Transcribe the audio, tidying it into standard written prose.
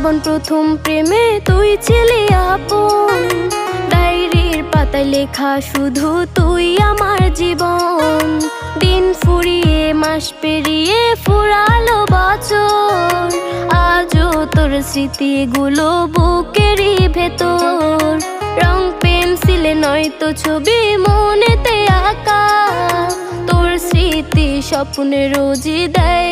জীবন প্রথম প্রেমে তুই ছিলি আপন, ডায়েরির পাতায় লেখা শুধু তুই আমার জীবন। দিন ফুরিয়ে মাস পেরিয়ে ফুরালো বছর, আজও তোর স্মৃতিগুলো বুকেরই ভেতর। রং পেন্সিলে নয়তো ছবি মনেতে আঁকা, তোর স্মৃতি স্বপ্নে রোজই দেয়